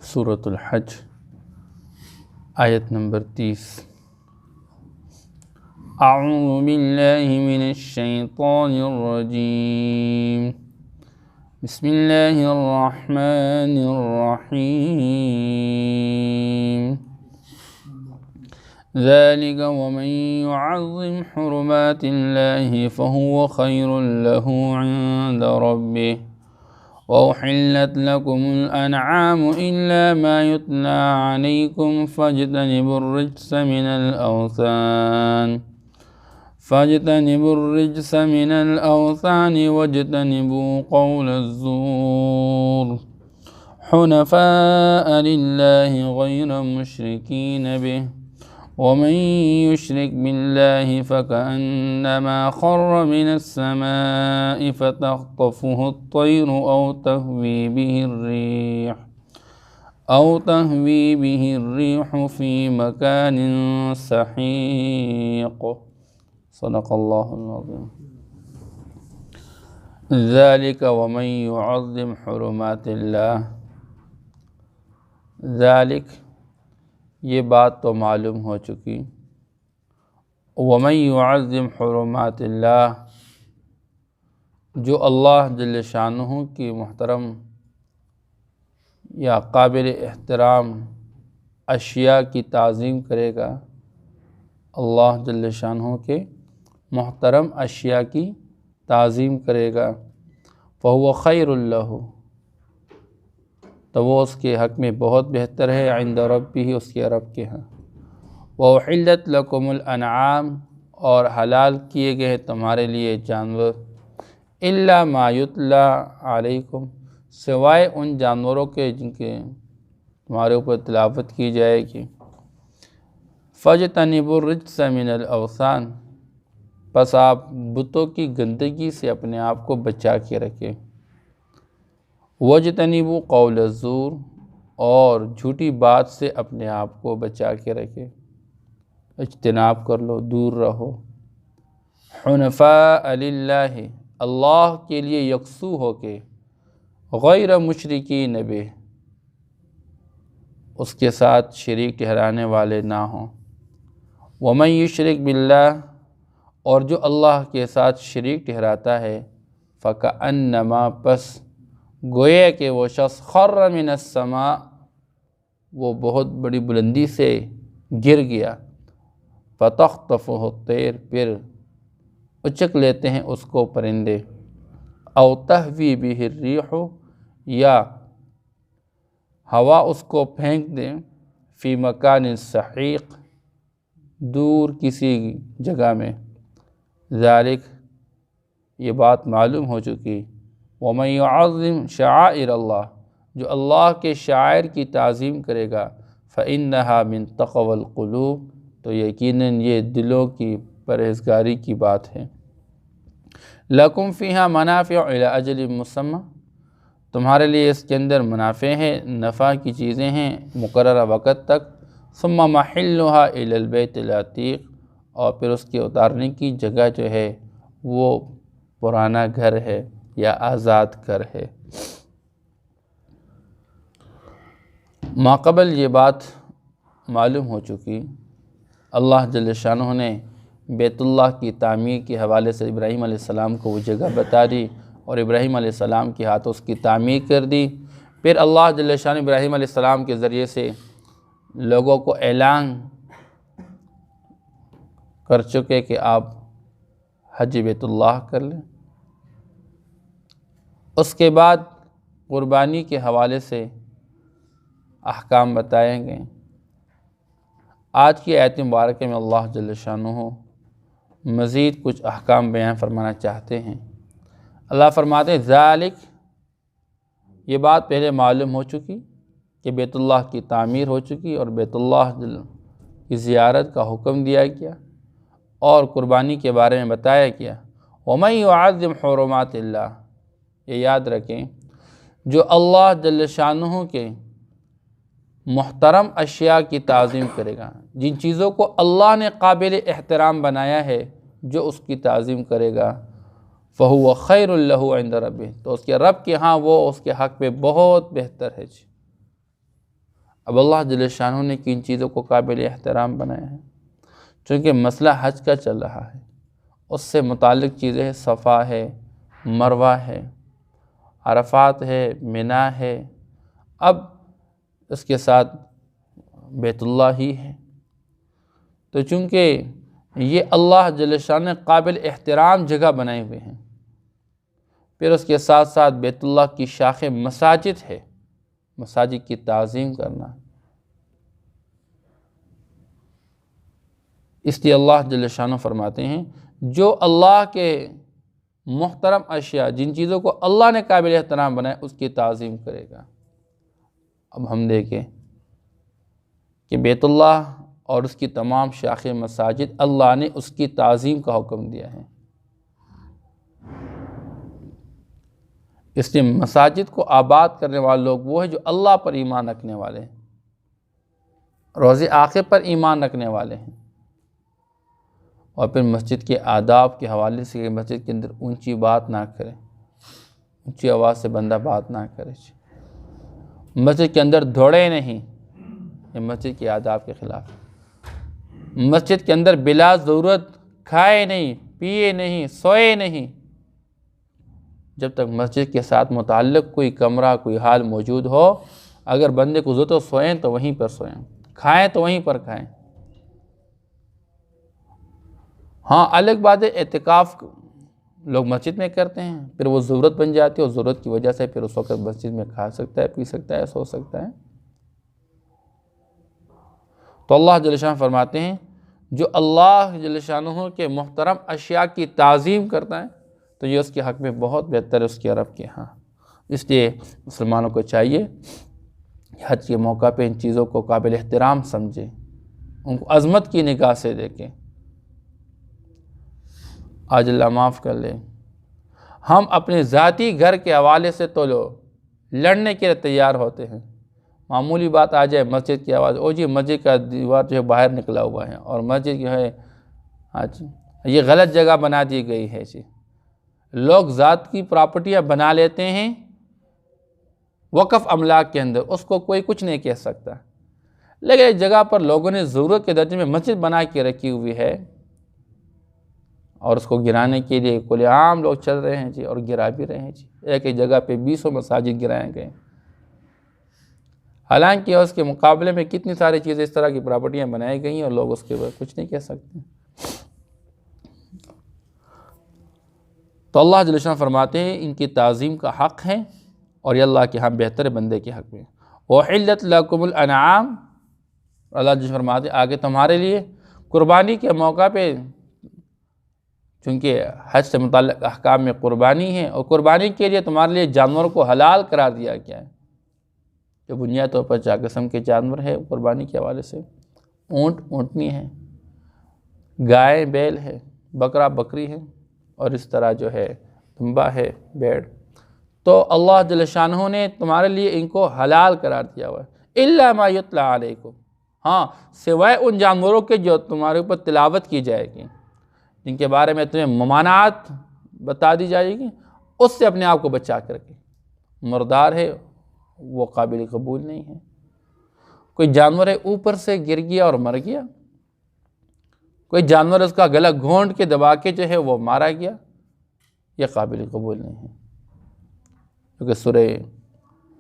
سورۃ الحج آیت نمبر 30۔ اعوذ باللہ من الشیطان الرجیم، بسم اللہ الرحمن الرحیم۔ ذلك ومن يعظم حرمات اللہ فهو خیر له عند ربه وأحلت لكم الأنعام إلا ما يتلى عليكم فاجتنبوا الرجس من الأوثان واجتنبوا قول الزور حنفاء لله غير مشركين به ومن يشرك بالله فكأنما خر من السماء فتخطفه الطير أو تهوي به الريح في مكان سحيق۔ صدق الله العظيم۔ ذلك ومن يعظم حرمات الله، ذلك یہ بات تو معلوم ہو چکی، وَمَن يُعَظِّمْ حُرُمَاتِ اللہ، جو اللہ جل شانہ کی محترم یا قابل احترام اشیاء کی تعظیم کرے گا، اللہ جل شانہ کے محترم اشیاء کی تعظیم کرے گا، فَهُوَ خَيْرٌ لَهُ، تو وہ اس کے حق میں بہت بہتر ہے، عند ربہ، اس کے رب کے ہاں۔ وَأُحِلَّتْ لَكُمُ الْأَنْعَامُ، اور حلال کیے گئے ہیں تمہارے لیے جانور، إِلَّا مَا يُتْلَى عَلَيْكُمْ، سوائے ان جانوروں کے جن کے تمہارے اوپر تلاوت کی جائے گی۔ فَاجْتَنِبُوا الرِّجْسَ مِنَ الْأَوْثَانِ، پس آپ بتوں کی گندگی سے اپنے آپ کو بچا کے رکھیں۔ وَاجْتَنِبُوا قَوْلَ الزُّورِ، اور جھوٹی بات سے اپنے آپ کو بچا کے رکھے، اجتناب کر لو، دور رہو۔ حنفاء للہ، اللہ کے لیے یکسو ہو کے، غیر مشرکین بہ، اس کے ساتھ شریک ٹھہرانے والے نہ ہوں۔ وَمَن یشرک باللہ، اور جو اللہ کے ساتھ شریک ٹھہراتا ہے، فَکَأَنَّمَا، پس گویا کہ وہ شخص خر من السماء، وہ بہت بڑی بلندی سے گر گیا، فتخطفہ الطیر، پھر اچک لیتے ہیں اس کو پرندے، او تہوی بہ الریح، یا ہوا اس کو پھینک دیں، فی مکان سحیق، دور کسی جگہ میں۔ ذالک، یہ بات معلوم ہو چکی۔ وَمَن يُعَظِّمْ شَعَائِرَ اللّہ، جو اللہ کے شاعر کی تعظیم کرے گا، فَإِنَّهَا مِن تَقْوَى الْقُلُوبِ، تو یقیناً یہ دلوں کی پرہیزگاری کی بات ہے۔ لَكُمْ فِيهَا مَنَافِعُ إِلَىٰ أَجَلٍ مُّسَمًّى، تمہارے لیے اس کے اندر منافع ہیں، نفع کی چیزیں ہیں مقررہ وقت تک۔ ثُمَّ مَحِلُّهَا إِلَى الْبَيْتِ الْعَتِيقِ، اور پھر اس کے اتارنے کی جگہ جو ہے وہ پرانا گھر ہے یا آزاد گھر ہے۔ ماقبل یہ بات معلوم ہو چکی، اللہ جل شانہ نے بیت اللہ کی تعمیر کے حوالے سے ابراہیم علیہ السلام کو وہ جگہ بتا دی، اور ابراہیم علیہ السلام کے ہاتھوں اس کی تعمیر کر دی۔ پھر اللہ جل شانہ ابراہیم علیہ السلام کے ذریعے سے لوگوں کو اعلان کر چکے کہ آپ حج بیت اللہ کر لیں۔ اس کے بعد قربانی کے حوالے سے احکام بتائیں گے۔ آج کی آیت مبارکہ میں اللہ جل شانہ مزید کچھ احکام بیان فرمانا چاہتے ہیں۔ اللہ فرماتے ہیں ذالک، یہ بات پہلے معلوم ہو چکی کہ بیت اللہ کی تعمیر ہو چکی اور بیت اللہ کی زیارت کا حکم دیا گیا اور قربانی کے بارے میں بتایا گیا۔ وَمَن يُعَظِّمْ حُرُمَاتِ اللہ، یہ یاد رکھیں، جو اللہ جل شانہ کے محترم اشیاء کی تعظیم کرے گا، جن چیزوں کو اللہ نے قابل احترام بنایا ہے، جو اس کی تعظیم کرے گا، فَهُوَ خَيْرٌ لَهُ عِنْدَ رَبِّهِ، تو اس کے رب کے ہاں وہ اس کے حق میں بہت بہتر ہے۔ اب اللہ جل شانہ نے کن چیزوں کو قابل احترام بنایا ہے؟ چونکہ مسئلہ حج کا چل رہا ہے، اس سے متعلق چیزیں ہیں، صفا ہے، مروہ ہے، عرفات ہے، منا ہے، اب اس کے ساتھ بیت اللہ ہی ہے۔ تو چونکہ یہ اللہ جل شانہ قابل احترام جگہ بنائے ہوئے ہیں، پھر اس کے ساتھ ساتھ بیت اللہ کی شاخ مساجد ہے، مساجد کی تعظیم کرنا، اس لیے اللہ جل شانہ فرماتے ہیں جو اللہ کے محترم اشیاء، جن چیزوں کو اللہ نے قابل احترام بنایا، اس کی تعظیم کرے گا۔ اب ہم دیکھیں کہ بیت اللہ اور اس کی تمام شاخ مساجد، اللہ نے اس کی تعظیم کا حکم دیا ہے، اس لیے مساجد کو آباد کرنے والے لوگ وہ ہیں جو اللہ پر ایمان رکھنے والے ہیں، روز آخر پر ایمان رکھنے والے ہیں۔ اور پھر مسجد کے آداب کے حوالے سے کہ مسجد کے اندر اونچی بات نہ کرے، اونچی آواز سے بندہ بات نہ کرے، مسجد کے اندر دوڑے نہیں، یہ مسجد کے آداب کے خلاف ہے۔ مسجد کے اندر بلا ضرورت کھائے نہیں، پیے نہیں، سوئے نہیں، جب تک مسجد کے ساتھ متعلق کوئی کمرہ، کوئی حال موجود ہو، اگر بندے کو ضرورت ہو سوئیں تو وہیں پر سوئیں، کھائیں تو وہیں پر کھائیں۔ ہاں الگ بات ہے اعتکاف لوگ مسجد میں کرتے ہیں، پھر وہ ضرورت بن جاتی ہے، اور ضرورت کی وجہ سے پھر اس وقت مسجد میں کھا سکتا ہے، پی سکتا ہے، سو سکتا ہے۔ تو اللہ جل شانہ فرماتے ہیں جو اللہ جل شانہ کے محترم اشیاء کی تعظیم کرتا ہے تو یہ اس کے حق میں بہت بہتر ہے اس کے رب کے ہاں۔ اس لیے مسلمانوں کو چاہیے حج کے موقع پہ ان چیزوں کو قابل احترام سمجھیں، ان کو عظمت کی نگاہ سے دیکھیں۔ آج اللہ معاف کر لے، ہم اپنے ذاتی گھر کے حوالے سے تو لڑنے کے لیے تیار ہوتے ہیں، معمولی بات آ جائے مسجد کی آواز، او جی مسجد کا دیوار جو ہے باہر نکلا ہوا ہے، اور مسجد جو ہے یہ غلط جگہ بنا دی گئی ہے جی۔ لوگ ذات کی پراپرٹیاں بنا لیتے ہیں وقف املاک کے اندر، اس کو کوئی کچھ نہیں کہہ سکتا، لیکن ایک جگہ پر لوگوں نے ضرورت کے درجے میں مسجد بنا کے رکھی ہوئی ہے، اور اس کو گرانے کے لیے کھلے عام لوگ چل رہے ہیں جی، اور گرا بھی رہے ہیں جی۔ ایک ایک جگہ پہ 20 مساجد گرائے گئے، حالانکہ اس کے مقابلے میں کتنی ساری چیزیں اس طرح کی پراپرٹیاں بنائی گئی ہیں، اور لوگ اس کے بعد کچھ نہیں کہہ سکتے۔ تو اللہ جل شانہ فرماتے ہیں ان کی تعظیم کا حق ہے، اور یہ اللہ کے ہاں بہتر بندے کے حق میں۔ وَأُحِلَّتْ لَكُمُ الْأَنْعَامُ، اللہ جل شانہ فرماتے ہیں آگے تمہارے لیے قربانی کے موقع پہ، چونکہ حج سے متعلق احکام میں قربانی ہے، اور قربانی کے لیے تمہارے لیے جانوروں کو حلال قرار دیا گیا ہے، جو بنیادی طور پر 4 قسم کے جانور ہے قربانی کے حوالے سے، اونٹ اونٹنی ہے، گائے بیل ہے، بکرا بکری ہے، اور اس طرح جو ہے دمبا ہے، بیڑ۔ تو اللہ جل شانہ نے تمہارے لیے ان کو حلال قرار دیا ہوا ہے، الا ما یتلی علیکم، ہاں سوائے ان جانوروں کے جو تمہارے اوپر تلاوت کی جائے گی، جن کے بارے میں تمہیں ممانعات بتا دی جائے گی، اس سے اپنے آپ کو بچا کر کے۔ مردار ہے وہ قابل قبول نہیں ہے، کوئی جانور ہے اوپر سے گر گیا اور مر گیا، کوئی جانور اس کا گلا گھونٹ کے دبا کے جو ہے وہ مارا گیا، یہ قابل قبول نہیں ہے، کیونکہ سورہ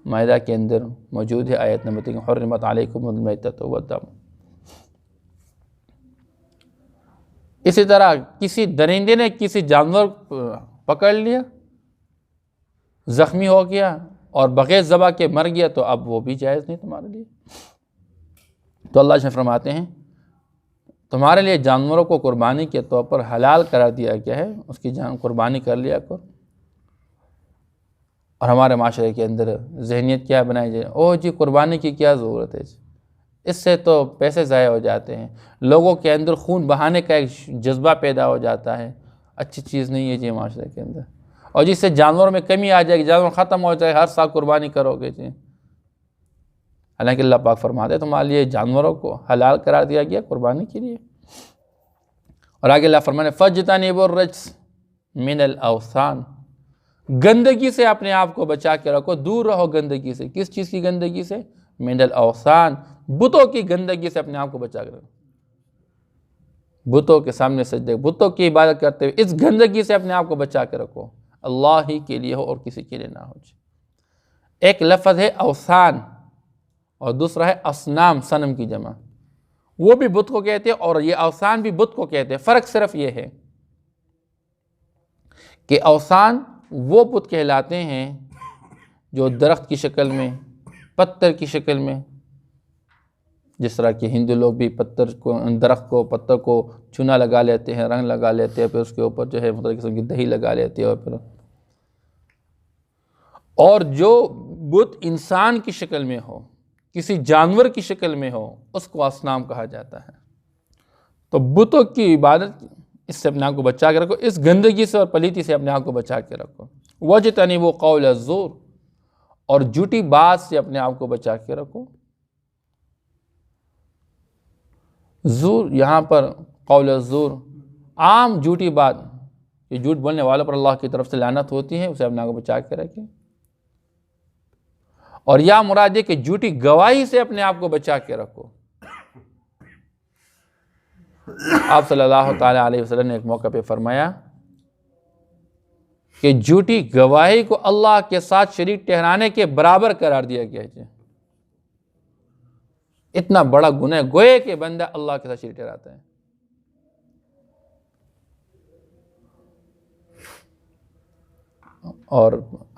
مائدہ کے اندر موجود ہے آیت نمبر 3، حرمت علیکم المیتۃ والدم۔ اسی طرح کسی درندے نے کسی جانور پکڑ لیا، زخمی ہو گیا اور بغیر ذبح کے مر گیا، تو اب وہ بھی جائز نہیں تمہارے لیے۔ تو اللہ سے فرماتے ہیں تمہارے لیے جانوروں کو قربانی کے طور پر حلال قرار دیا گیا ہے، اس کی جان قربانی کر لیا کرو۔ اور ہمارے معاشرے کے اندر ذہنیت کیا بنائی جائے، او جی قربانی کی کیا ضرورت ہے جی، اس سے تو پیسے ضائع ہو جاتے ہیں، لوگوں کے اندر خون بہانے کا ایک جذبہ پیدا ہو جاتا ہے، اچھی چیز نہیں ہے جی معاشرے کے اندر۔ اور جس سے جانوروں میں کمی آ جائے گی، جانور ختم ہو جائے، ہر سال قربانی کرو گے جی، حالانکہ اللہ پاک فرماتے ہیں تمہارے لیے جانوروں کو حلال قرار دیا گیا قربانی کے لیے۔ اور آگے اللہ فرماتے ہیں فَاجْتَنِبُوا الرِّجْسَ مِنَ الْأَوْثَانِ، گندگی سے اپنے آپ کو بچا کے رکھو، دور رہو گندگی سے۔ کس چیز کی گندگی سے؟ من الاوثان، بتوں کی گندگی سے اپنے آپ کو بچا کے رکھو، بتوں کے سامنے سجدے، بتوں کی عبادت کرتے ہوئے اس گندگی سے اپنے آپ کو بچا کے رکھو، اللہ ہی کے لیے ہو اور کسی کے لیے نہ ہو۔ ایک لفظ ہے اوثان اور دوسرا ہے اصنام، صنم کی جمع، وہ بھی بت کو کہتے ہیں اور یہ اوثان بھی بت کو کہتے ہیں۔ فرق صرف یہ ہے کہ اوثان وہ بت کہلاتے ہیں جو درخت کی شکل میں، پتھر کی شکل میں، جس طرح کہ ہندو لوگ بھی پتھر کو، درخت کو، پتھر کو چونا لگا لیتے ہیں، رنگ لگا لیتے ہیں، پھر اس کے اوپر جو ہے مختلف قسم کی دہی لگا لیتے ہیں، اور جو بت انسان کی شکل میں ہو، کسی جانور کی شکل میں ہو، اس کو اصنام کہا جاتا ہے۔ تو بتوں کی عبادت، اس سے اپنے آپ کو بچا کے رکھو، اس گندگی سے اور پلیتی سے اپنے آپ کو بچا کے رکھو۔ وَاجْتَنِبُوا قَوْلَ الزُّورِ، اور جھوٹی بات سے اپنے آپ کو بچا کے رکھو۔ زور یہاں پر قول الزور، عام جھوٹی بات، یہ جھوٹ بولنے والوں پر اللہ کی طرف سے لعنت ہوتی ہے، اسے اپنے آپ کو بچا کے رکھیں۔ اور یا مراد یہ کہ جھوٹی گواہی سے اپنے آپ کو بچا کے رکھو۔ آپ صلی اللہ تعالیٰ علیہ وسلم نے ایک موقع پہ فرمایا کہ جھوٹی گواہی کو اللہ کے ساتھ شریک ٹھہرانے کے برابر قرار دیا گیا ہے۔ اتنا بڑا گناہ گوئے کہ بندہ اللہ کے ساتھ شریک ٹھہراتا ہے۔ اور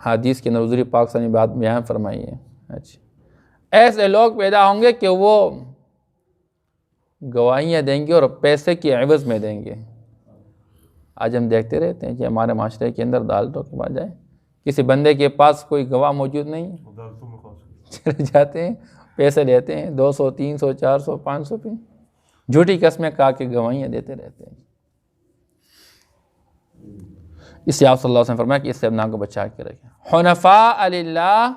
حدیث کے حضور پاک صلی اللہ علیہ وسلم بات بیان فرمائی ہے، اچھا ایسے لوگ پیدا ہوں گے کہ وہ گواہیاں دیں گے اور پیسے کی عوض میں دیں گے۔ آج ہم دیکھتے رہتے ہیں کہ ہمارے معاشرے کے اندر عدالتوں کے بعد جائے، کسی بندے کے پاس کوئی گواہ موجود نہیں ہے، چلے جاتے ہیں، پیسے لیتے ہیں، 200 300 400 500 پہ جھوٹی قسمیں کھا کے گواہیاں دیتے رہتے ہیں۔ اس سے آپ صلی اللہ علیہ وسلم فرمایا کہ اس سے اپنا کو بچا کے رکھیں۔ حنفاء للہ،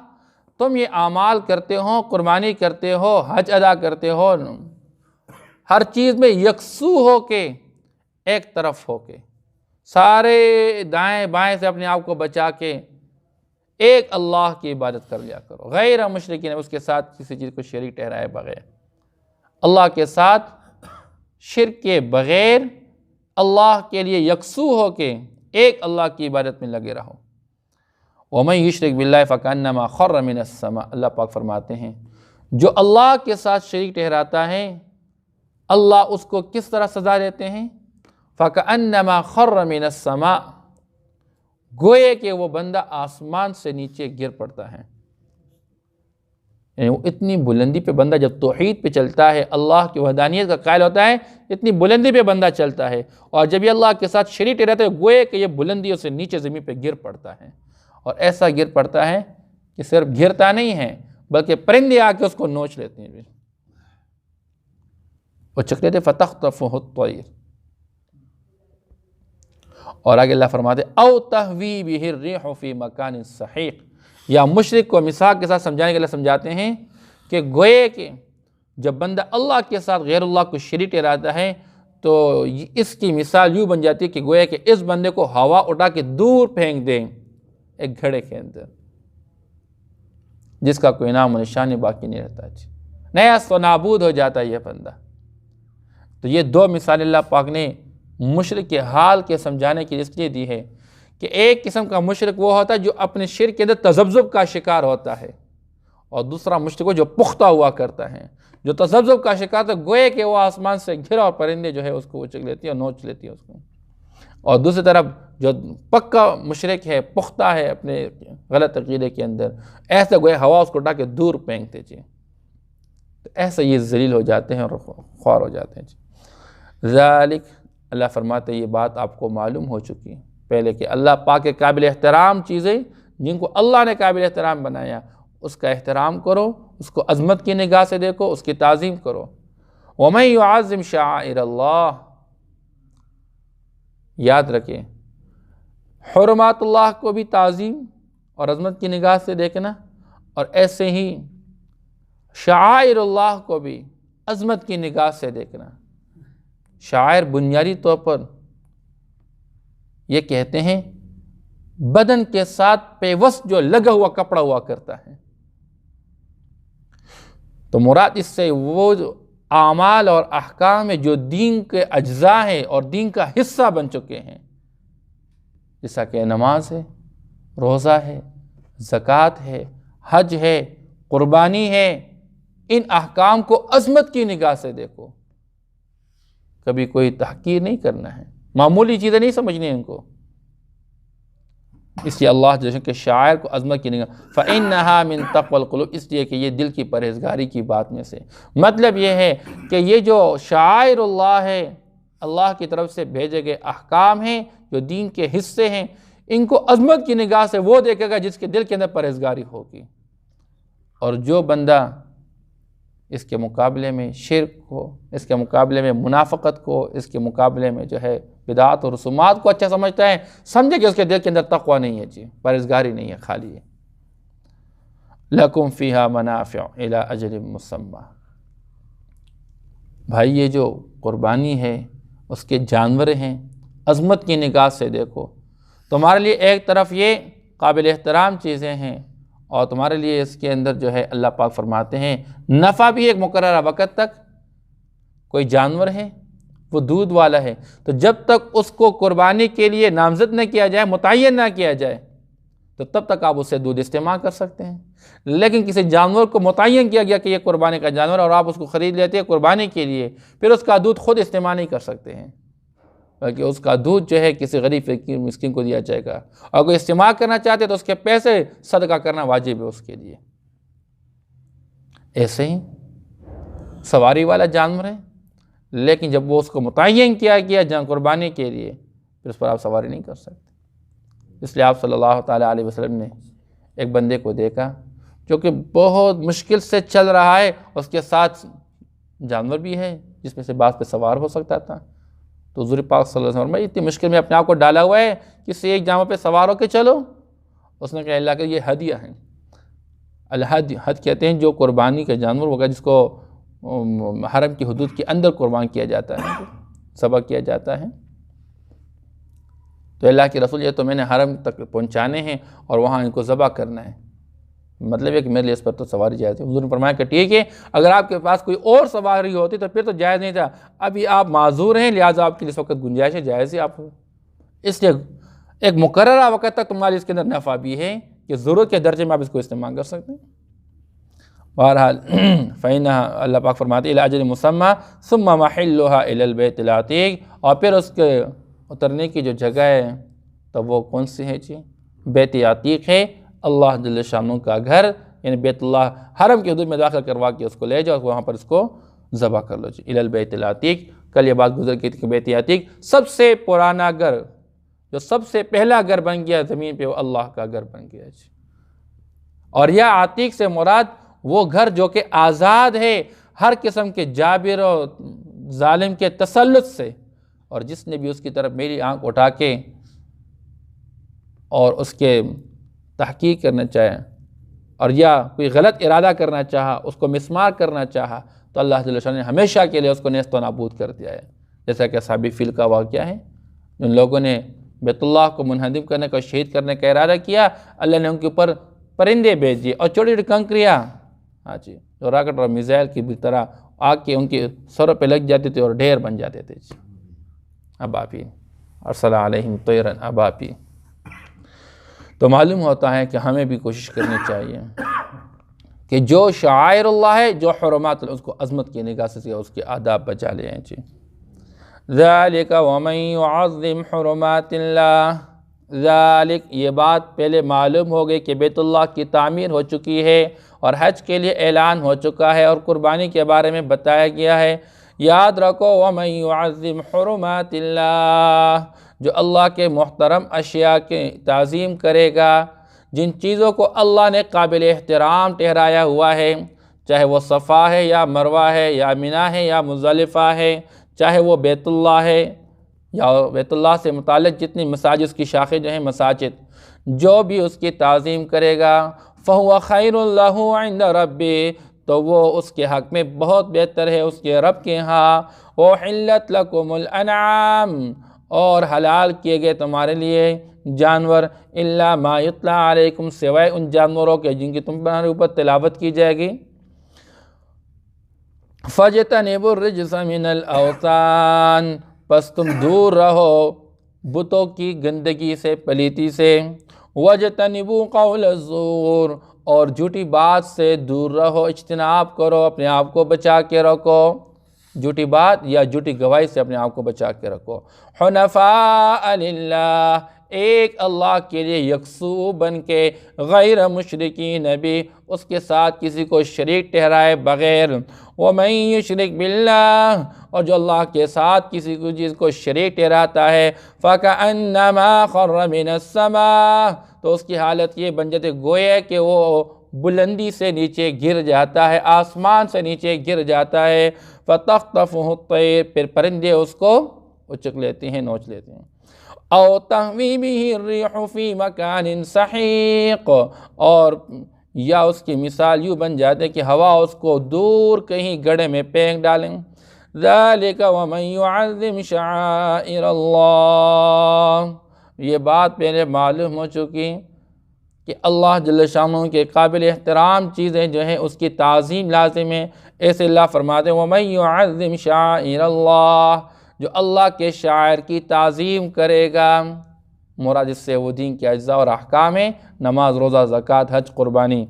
تم یہ اعمال کرتے ہو، قربانی کرتے ہو، حج ادا کرتے ہو، ہر چیز میں یکسو ہو کے، ایک طرف ہو کے، سارے دائیں بائیں سے اپنے آپ کو بچا کے ایک اللہ کی عبادت کر لیا کرو، غیر مشرکین، اس کے ساتھ کسی چیز کو شریک ٹھہرائے بغیر، اللہ کے ساتھ شرک کے بغیر اللہ کے لیے یکسو ہو کے ایک اللہ کی عبادت میں لگے رہو۔ وَمَن يُشْرِكْ بِاللَّهِ فَكَأَنَّمَا خَرَّ مِنَ السَّمَاءِ، اللہ پاک فرماتے ہیں جو اللہ کے ساتھ شریک ٹھہراتا ہے اللہ اس کو کس طرح سزا دیتے ہیں؟ فَكَأَنَّمَا خَرَّ مِنَ السَّمَاءِ، گوئے کہ وہ بندہ آسمان سے نیچے گر پڑتا ہے۔ یعنی وہ اتنی بلندی پہ بندہ جب توحید پہ چلتا ہے، اللہ کی وحدانیت کا قائل ہوتا ہے، اتنی بلندی پہ بندہ چلتا ہے، اور جب یہ اللہ کے ساتھ شریک ٹھہراتا ہے گوئے کہ یہ بلندیوں سے نیچے زمین پہ گر پڑتا ہے، اور ایسا گر پڑتا ہے کہ صرف گرتا نہیں ہے بلکہ پرندے آ کے اس کو نوچ لیتے ہیں، وہ چک لیتے فَتَخْطَفُهُ الطَّيْرُ۔ اور آگے اللہ فرماتے او تہوی بہ الرِّیحُ فی مکان سحیق، یا مشرک کو مثال کے ساتھ سمجھانے کے لیے سمجھاتے ہیں کہ گوئے کہ جب بندہ اللہ کے ساتھ غیر اللہ کو شریک ٹھہراتا ہے تو اس کی مثال یوں بن جاتی ہے کہ گویا کہ اس بندے کو ہوا اٹھا کے دور پھینک دیں ایک گھڑے کے اندر، جس کا کوئی نام و نشان باقی نہیں رہتا، نیست و نابود ہو جاتا ہے یہ بندہ۔ تو یہ دو مثال اللہ پاک نے مشرک کے حال کے سمجھانے کی اس لیے دی ہے کہ ایک قسم کا مشرک وہ ہوتا ہے جو اپنے شرک کے اندر تذبذب کا شکار ہوتا ہے، اور دوسرا مشرک وہ جو پختہ ہوا کرتا ہے، جو تذبذب کا شکار ہے گوئے کہ وہ آسمان سے گھرا اور پرندے جو ہے اس کو اچک لیتی ہے اور نوچ لیتی ہے اس کو، اور دوسری طرف جو پکا مشرک ہے، پختہ ہے اپنے غلط عقیدے کے اندر، ایسے گوئے ہوا اس کو اٹھا کے دور پھینک دیجیے، تو ایسے یہ ذلیل ہو جاتے ہیں اور خوار ہو جاتے ہیں۔ ذالک، اللہ فرماتے یہ بات آپ کو معلوم ہو چکی ہے پہلے کہ اللہ پاک کے قابل احترام چیزیں جن کو اللہ نے قابل احترام بنایا اس کا احترام کرو، اس کو عظمت کی نگاہ سے دیکھو، اس کی تعظیم کرو۔ وَمَن يُعَظِّمْ شَعَائِرَ اللَّهِ، یاد رکھیں حرمات اللہ کو بھی تعظیم اور عظمت کی نگاہ سے دیکھنا، اور ایسے ہی شعائر اللہ کو بھی عظمت کی نگاہ سے دیکھنا۔ شعائر بنیادی طور پر یہ کہتے ہیں بدن کے ساتھ پیوست جو لگا ہوا کپڑا ہوا کرتا ہے، تو مراد اس سے وہ اعمال اور احکام ہے جو دین کے اجزاء ہیں اور دین کا حصہ بن چکے ہیں، جیسا کہ نماز ہے، روزہ ہے، زکوٰۃ ہے، حج ہے، قربانی ہے۔ ان احکام کو عظمت کی نگاہ سے دیکھو، کبھی کوئی تحقیر نہیں کرنا ہے، معمولی چیزیں نہیں سمجھنی ہیں ان کو۔ اس لیے اللہ جیسے کہ شاعر کو عظمت کی نگاہ، فَإِنَّهَا مِن تَقْوَى الْقُلُوبِ، اس لیے کہ یہ دل کی پرہیزگاری کی بات میں سے۔ مطلب یہ ہے کہ یہ جو شاعر اللہ ہے، اللہ کی طرف سے بھیجے گئے احکام ہیں جو دین کے حصے ہیں، ان کو عظمت کی نگاہ سے وہ دیکھے گا جس کے دل کے اندر پرہیزگاری ہوگی۔ اور جو بندہ اس کے مقابلے میں شرک کو، اس کے مقابلے میں منافقت کو، اس کے مقابلے میں جو ہے بدعات اور رسومات کو اچھا سمجھتا ہے، سمجھے کہ اس کے دل کے اندر تقوی نہیں ہے، جی پرہیزگاری نہیں ہے، خالی ہے۔ لَكُمْ فِيهَا مَنَافِعُ إِلَىٰ أَجَلٍ مُّسَمًّى۔ بھائی یہ جو قربانی ہے، اس کے جانور ہیں، عظمت کی نگاہ سے دیکھو، تمہارے لیے ایک طرف یہ قابل احترام چیزیں ہیں، اور تمہارے لیے اس کے اندر جو ہے اللہ پاک فرماتے ہیں نفع بھی ایک مقررہ وقت تک۔ کوئی جانور ہے وہ دودھ والا ہے، تو جب تک اس کو قربانی کے لیے نامزد نہ کیا جائے، متعین نہ کیا جائے، تو تب تک آپ اس سے دودھ استعمال کر سکتے ہیں۔ لیکن کسی جانور کو متعین کیا گیا کہ یہ قربانی کا جانور ہے، اور آپ اس کو خرید لیتے ہیں قربانی کے لیے، پھر اس کا دودھ خود استعمال نہیں کر سکتے ہیں، بلکہ اس کا دودھ جو ہے کسی غریب فقیر مسکین کو دیا جائے گا، اور کوئی استعمال کرنا چاہتے تو اس کے پیسے صدقہ کرنا واجب ہے اس کے لیے۔ ایسے ہی سواری والا جانور ہے، لیکن جب وہ اس کو متعین کیا گیا قربانی کے لیے، پھر اس پر آپ سواری نہیں کر سکتے۔ اس لیے آپ صلی اللہ تعالیٰ علیہ وسلم نے ایک بندے کو دیکھا جو کہ بہت مشکل سے چل رہا ہے، اس کے ساتھ جانور بھی ہے جس میں سے بعض پہ سوار ہو سکتا تھا، تو حضور پاک صلی اللہ علیہ وسلم اتنی مشکل میں اپنے آپ کو ڈالا ہوا ہے، کسی ایک جانور پہ سوار ہو کے چلو۔ اس نے کہا اللہ کہ یہ ہدیہ ہیں، الحد، حد کہتے ہیں جو قربانی کا جانور ہوگا جس کو حرم کی حدود کے اندر قربان کیا جاتا ہے، ذبح کیا جاتا ہے۔ تو اللہ کے رسول یہ تو میں نے حرم تک پہنچانے ہیں اور وہاں ان کو ذبح کرنا ہے، مطلب ہے کہ میرے لیے اس پر تو سواری جائز ہے۔ حضور نے فرمایا کہ ٹھیک ہے، اگر آپ کے پاس کوئی اور سواری ہوتی تو پھر تو جائز نہیں تھا، ابھی آپ معذور ہیں، لہٰذا آپ کے لیے اس وقت گنجائش ہے، جائز ہے آپ کو۔ اس لیے ایک مقررہ وقت تک تمہارے اس کے اندر نفع بھی ہے کہ ضرورت کے درجے میں آپ اس کو استعمال کر سکتے ہیں۔ بہرحال فَإِنَّهَا، اللہ پاک فرماتے ہیں إِلَىٰ أَجَلٍ مُّسَمًّى ثُمَّ مَحِلُّهَا إِلَى الْبَيْتِ الْعَتِيقِ، اور پھر اس کے اترنے کی جو جگہ ہے تو وہ کون سی ہے جی؟ بیت عتیق ہے، اللہ جل شانہ کا گھر، یعنی بیت اللہ حرم کی حدود میں داخل کروا کے اس کو لے جاؤ، وہاں پر اس کو ذبح کر لو جی۔ إِلَى الْبَيْتِ الْعَتِيقِ، کل یہ بات گزر گئی تھی کہ بیت عتیق سب سے پرانا گھر، جو سب سے پہلا گھر بن گیا زمین پہ، وہ اللہ کا گھر بن گیا جی۔ اور یہ عتیق سے مراد وہ گھر جو کہ آزاد ہے ہر قسم کے جابر و ظالم کے تسلط سے، اور جس نے بھی اس کی طرف میری آنکھ اٹھا کے اور اس کے تحقیق کرنا چاہے، اور یا کوئی غلط ارادہ کرنا چاہا، اس کو مسمار کرنا چاہا، تو اللہ جل شانہ نے ہمیشہ کے لیے اس کو نیست و نابود کر دیا ہے۔ جیسا کہ اصحاب فیل کا واقعہ ہے، جن لوگوں نے بیت اللہ کو منہدم کرنے کا، شہید کرنے کا ارادہ کیا، اللہ نے ان کے اوپر پرندے بھیج دیے اور چھوٹی چھوٹی کنکریاں، ہاں جی، جو راکٹ اور میزائل کی طرح آگ کے ان کے سروں پہ لگ جاتے تھے اور ڈھیر بن جاتے تھے جی۔ ابابیل، ارسل علیہم طیرا ابابیل۔ تو معلوم ہوتا ہے کہ ہمیں بھی کوشش کرنی چاہیے کہ جو شعائر اللہ ہے، جو حرمات اس کو عظمت کی نگاہ سے اس کے آداب بچا لیں جی۔ ذالک ومن یعظم حرمات اللہ، ذالک، یہ بات پہلے معلوم ہو گئی کہ بیت اللہ کی تعمیر ہو چکی ہے اور حج کے لیے اعلان ہو چکا ہے اور قربانی کے بارے میں بتایا گیا ہے۔ یاد رکھو ومن یعظم حرمات اللہ، جو اللہ کے محترم اشیاء کی تعظیم کرے گا، جن چیزوں کو اللہ نے قابل احترام ٹھہرایا ہوا ہے، چاہے وہ صفا ہے یا مروہ ہے یا منی ہے یا مزدلفہ ہے، چاہے وہ بیت اللہ ہے یا بیت اللہ سے متعلق جتنی مساجد کی شاخیں جو ہیں مساجد، جو بھی اس کی تعظیم کرے گا فَهُوَ خَيْرٌ لَهُ عِنْدَ رَبِّهِ، تو وہ اس کے حق میں بہت بہتر ہے اس کے رب کے ہاں۔ وَحِلَّتْ لَكُمُ الْأَنْعَامُ، اور حلال کیے گئے تمہارے لیے جانور، إِلَّا مَا يُتْلَىٰ عَلَيْكُمْ، سوائے ان جانوروں کے جن کی تمہارے اوپر تلاوت کی جائے گی۔ فَاجْتَنِبُوا الرِّجْسَ مِنَ الْأَوْثَانِ، پس تم دور رہو بتوں کی گندگی سے، پلیتی سے۔ وَاجْتَنِبُوا قَوْلَ الزُّورِ، اور جھوٹی بات سے دور رہو، اجتناب کرو، اپنے آپ کو بچا کے رکھو، جھوٹی بات یا جھوٹی گواہی سے اپنے آپ کو بچا کے رکھو۔ حنفاء للہ، ایک اللہ کے لیے یکسو بن کے، غیر مشرکین بھی، اس کے ساتھ کسی کو شریک ٹھہرائے بغیر۔ وَمَن يُشْرِكْ بِاللَّهِ، اور جو اللہ کے ساتھ کسی کو چیز کو شریک ٹھہراتا ہے، فَكَأَنَّمَا خَرَّ مِنَ السَّمَاءِ، تو اس کی حالت یہ بن جاتے گویا کہ وہ بلندی سے نیچے گر جاتا ہے، آسمان سے نیچے گر جاتا ہے۔ فَتَخْطَفُهُ الطَّيْرُ، پھر پرندے اس کو اچک لیتے ہیں، نوچ لیتے ہیں۔ أَوْ تَهْوِي بِهِ الرِّيحُ فِي مَكَانٍ سَحِيقٍ، اور یا اس کی مثال یوں بن جاتے کہ ہوا اس کو دور کہیں گڑھے میں پھینک ڈالیں۔ ذَلِكَ وَمَن يُعَظِّمْ شَعَائِرَ اللَّهِ، یہ بات پہلے معلوم ہو چکی کہ اللہ جل شانہ کے قابل احترام چیزیں جو ہیں اس کی تعظیم لازم ہے۔ ایسے اللہ فرماتے ہیں وَمَن يُعَظِّمْ شَعَائِرَ اللَّهِ، جو اللہ کے شاعر کی تعظیم کرے گا، مراد اس سے وہ دین کے اجزاء اور احکام ہیں، نماز، روزہ، زکوٰۃ، حج، قربانی۔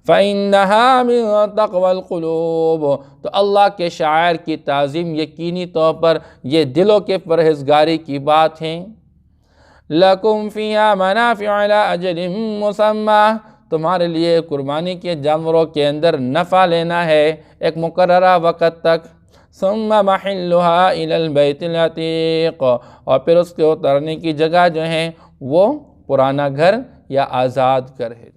فَإِنَّهَا مِن تَقْوَى الْقُلُوبِ، تو اللہ کے شاعر کی تعظیم یقینی طور پر یہ دلوں کے پرہیزگاری کی بات ہے۔ لَكُمْ فِيهَا مَنَافِعُ إِلَىٰ أَجَلٍ مُّسَمًّى، تمہارے لیے قربانی کے جانوروں کے اندر نفع لینا ہے ایک مقررہ وقت تک۔ ثُمَّ مَحِلُّهَا إِلَى الْبَيْتِ الْعَتِيقِ، اور پھر اس کے اترنے کی جگہ جو ہیں وہ پرانا گھر یا آزاد گھر ہے۔